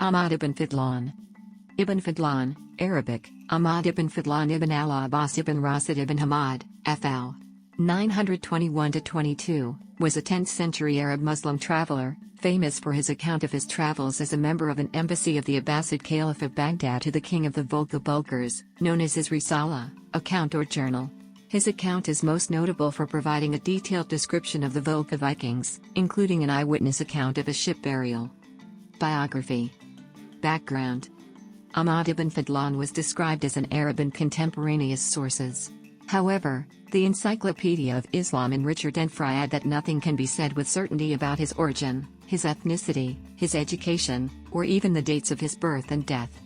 Ahmad ibn Fadlan. Ibn Fadlan, Arabic, Ahmad ibn Fadlan ibn al-Aḥbās ibn Rāšid ibn Ḥammād, FL. 921–22, was a 10th century Arab Muslim traveler, famous for his account of his travels as a member of an embassy of the Abbasid Caliph of Baghdad to the king of the Volga Bulgars, known as his Risala, account or journal. His account is most notable for providing a detailed description of the Volga Vikings, including an eyewitness account of a ship burial. Biography. Background. Ahmad ibn Fadlan was described as an Arab in contemporaneous sources. However, the Encyclopedia of Islam in Richard Enfry add that nothing can be said with certainty about his origin, his ethnicity, his education, or even the dates of his birth and death.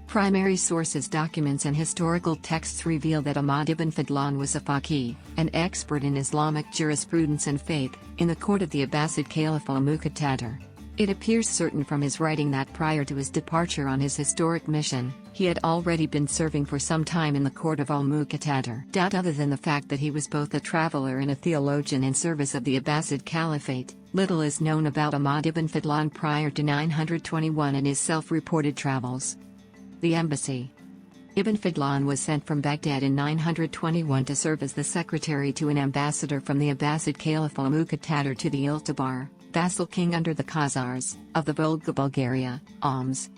Primary sources, documents and historical texts reveal that Ahmad ibn Fadlan was a faqih, an expert in Islamic jurisprudence and faith, in the court of the Abbasid Caliph al-Muqtadir. It appears certain from his writing that prior to his departure on his historic mission, he had already been serving for some time in the court of al-Muqtadir. Other than the fact that he was both a traveler and a theologian in service of the Abbasid Caliphate, little is known about Ahmad ibn Fadlan prior to 921 and his self-reported travels. The embassy. Ibn Fadlan was sent from Baghdad in 921 to serve as the secretary to an ambassador from the Abbasid Caliph al-Muqtadir to the Iltibar, vassal king under the Khazars, of the Volga Bulgaria, Alms.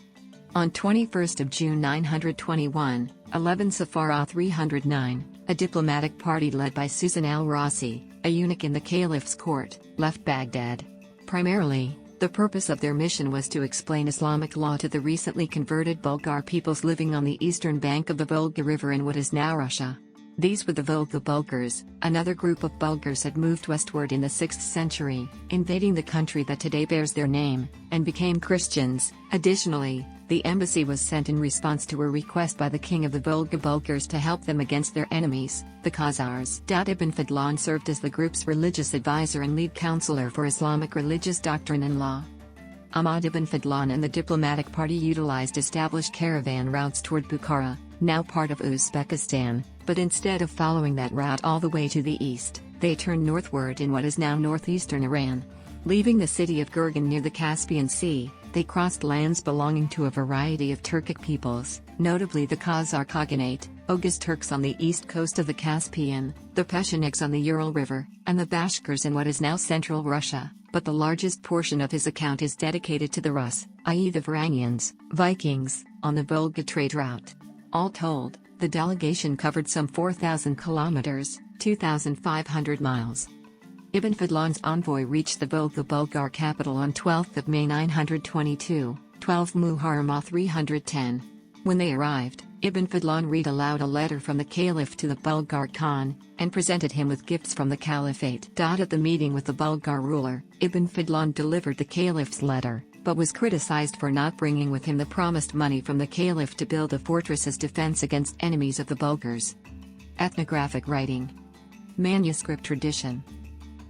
On 21 June 921, 11 Safar 309, a diplomatic party led by Susan al-Rasi, a eunuch in the caliph's court, left Baghdad. Primarily, the purpose of their mission was to explain Islamic law to the recently converted Bulgar peoples living on the eastern bank of the Volga River in what is now Russia. These were the Volga Bulgars. Another group of Bulgars had moved westward in the 6th century, invading the country that today bears their name, and became Christians. Additionally, the embassy was sent in response to a request by the king of the Volga Bulgars to help them against their enemies, the Khazars. Ibn Fadlan served as the group's religious advisor and lead counselor for Islamic religious doctrine and law. Ahmad ibn Fadlan and the diplomatic party utilized established caravan routes toward Bukhara, now part of Uzbekistan, but instead of following that route all the way to the east, they turned northward in what is now northeastern Iran. Leaving the city of Gurgan near the Caspian Sea, they crossed lands belonging to a variety of Turkic peoples, notably the Khazar Khaganate, Oghuz Turks on the east coast of the Caspian, the Pechenegs on the Ural River, and the Bashkirs in what is now central Russia, but the largest portion of his account is dedicated to the Rus, i.e. the Varangians, Vikings, on the Volga trade route. All told, the delegation covered some 4,000 kilometers, 2,500 miles. Ibn Fadlan's envoy reached the Volga Bulgar capital on 12 May 922, 12 Muharram 310. When they arrived, Ibn Fadlan read aloud a letter from the Caliph to the Bulgar Khan, and presented him with gifts from the Caliphate. At the meeting with the Bulgar ruler, Ibn Fadlan delivered the Caliph's letter, but was criticized for not bringing with him the promised money from the Caliph to build a fortress as defense against enemies of the Bulgars. Ethnographic Writing. Manuscript tradition.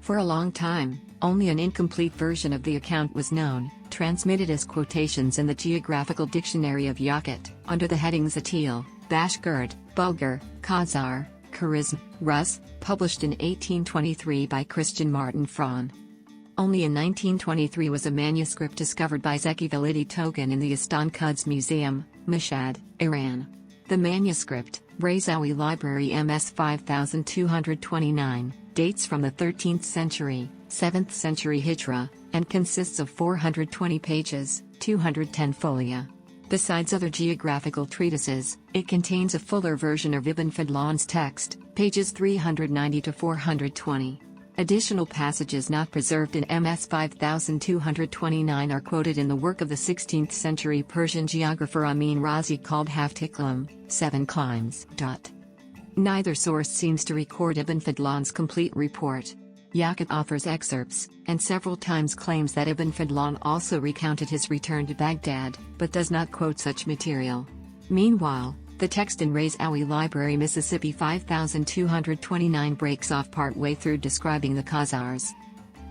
For a long time, only an incomplete version of the account was known, transmitted as quotations in the Geographical Dictionary of Yakut, under the headings Atil, Bashkirt, Bulgar, Khazar, Kharizm, Rus, published in 1823 by Christian Martin Fraun. Only in 1923 was a manuscript discovered by Zeki Validi Togan in the Istan Quds Museum, Mashhad, Iran. The manuscript, Razawi Library MS 5229, dates from the 13th century, 7th century Hijra, and consists of 420 pages, 210 folia. Besides other geographical treatises, it contains a fuller version of Ibn Fadlan's text, pages 390 to 420. Additional passages not preserved in MS 5229 are quoted in the work of the 16th century Persian geographer Amin Razi called Haftiklam, 7 Climes. Neither source seems to record Ibn Fadlan's complete report. Yakut offers excerpts, and several times claims that Ibn Fadlan also recounted his return to Baghdad, but does not quote such material. Meanwhile, the text in Razawi Library Mississippi 5229 breaks off partway through describing the Khazars.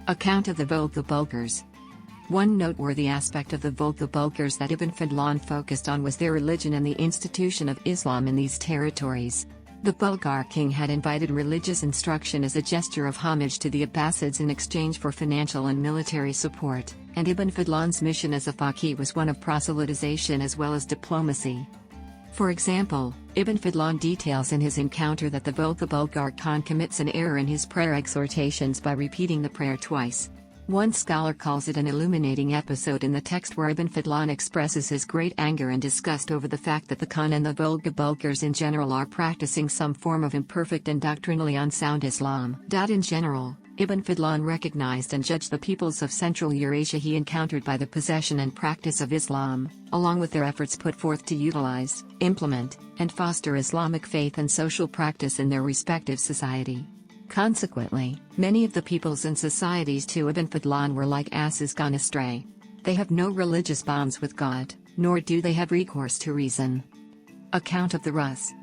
Account of the Volga Bulgars. One noteworthy aspect of the Volga Bulgars that Ibn Fadlan focused on was their religion and the institution of Islam in these territories. The Bulgar king had invited religious instruction as a gesture of homage to the Abbasids in exchange for financial and military support, and Ibn Fadlan's mission as a faqih was one of proselytization as well as diplomacy. For example, Ibn Fadlan details in his encounter that the Volga Bulgar Khan commits an error in his prayer exhortations by repeating the prayer twice. One scholar calls it an illuminating episode in the text where Ibn Fadlan expresses his great anger and disgust over the fact that the Khan and the Volga Bulgars in general are practicing some form of imperfect and doctrinally unsound Islam. In general, Ibn Fadlan recognized and judged the peoples of Central Eurasia he encountered by the possession and practice of Islam, along with their efforts put forth to utilize, implement, and foster Islamic faith and social practice in their respective society. Consequently, many of the peoples and societies to Ibn Fadlan were like asses gone astray. They have no religious bonds with God, nor do they have recourse to reason. Account of the Rus.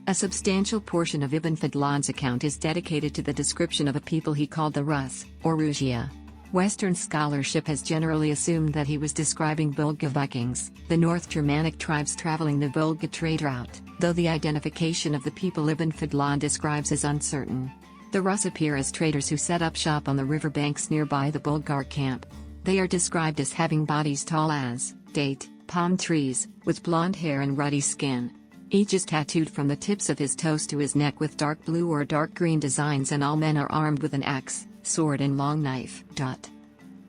A substantial portion of Ibn Fadlan's account is dedicated to the description of a people he called the Rus, or Rusia. Western scholarship has generally assumed that he was describing Volga Vikings, the North Germanic tribes traveling the Volga trade route, though the identification of the people Ibn Fadlan describes is uncertain. The Rus appear as traders who set up shop on the riverbanks nearby the Bulgar camp. They are described as having bodies tall as date palm trees, with blonde hair and ruddy skin. Each is tattooed from the tips of his toes to his neck with dark blue or dark green designs, and all men are armed with an axe, sword and long knife.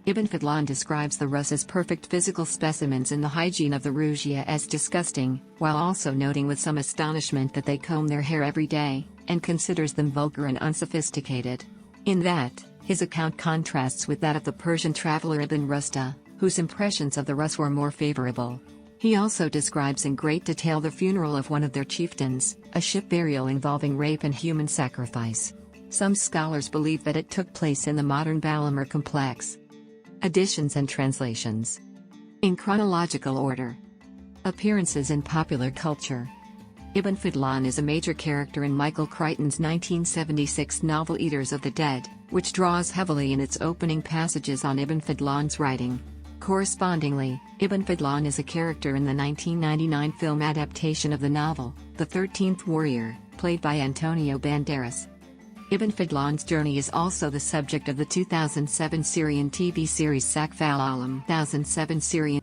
Ibn Fadlan describes the Rus as perfect physical specimens in the hygiene of the Rusia as disgusting, while also noting with some astonishment that they comb their hair every day, and considers them vulgar and unsophisticated. In that, his account contrasts with that of the Persian traveler Ibn Rusta, whose impressions of the Rus were more favorable. He also describes in great detail the funeral of one of their chieftains, a ship burial involving rape and human sacrifice. Some scholars believe that it took place in the modern Balamur complex. Additions and translations. In chronological order. Appearances in popular culture. Ibn Fadlan is a major character in Michael Crichton's 1976 novel Eaters of the Dead, which draws heavily in its opening passages on Ibn Fadlan's writing. Correspondingly, Ibn Fadlan is a character in the 1999 film adaptation of the novel, The 13th Warrior, played by Antonio Banderas. Ibn Fadlan's journey is also the subject of the 2007 Syrian TV series Sakf al-Alam. 2007 Syrian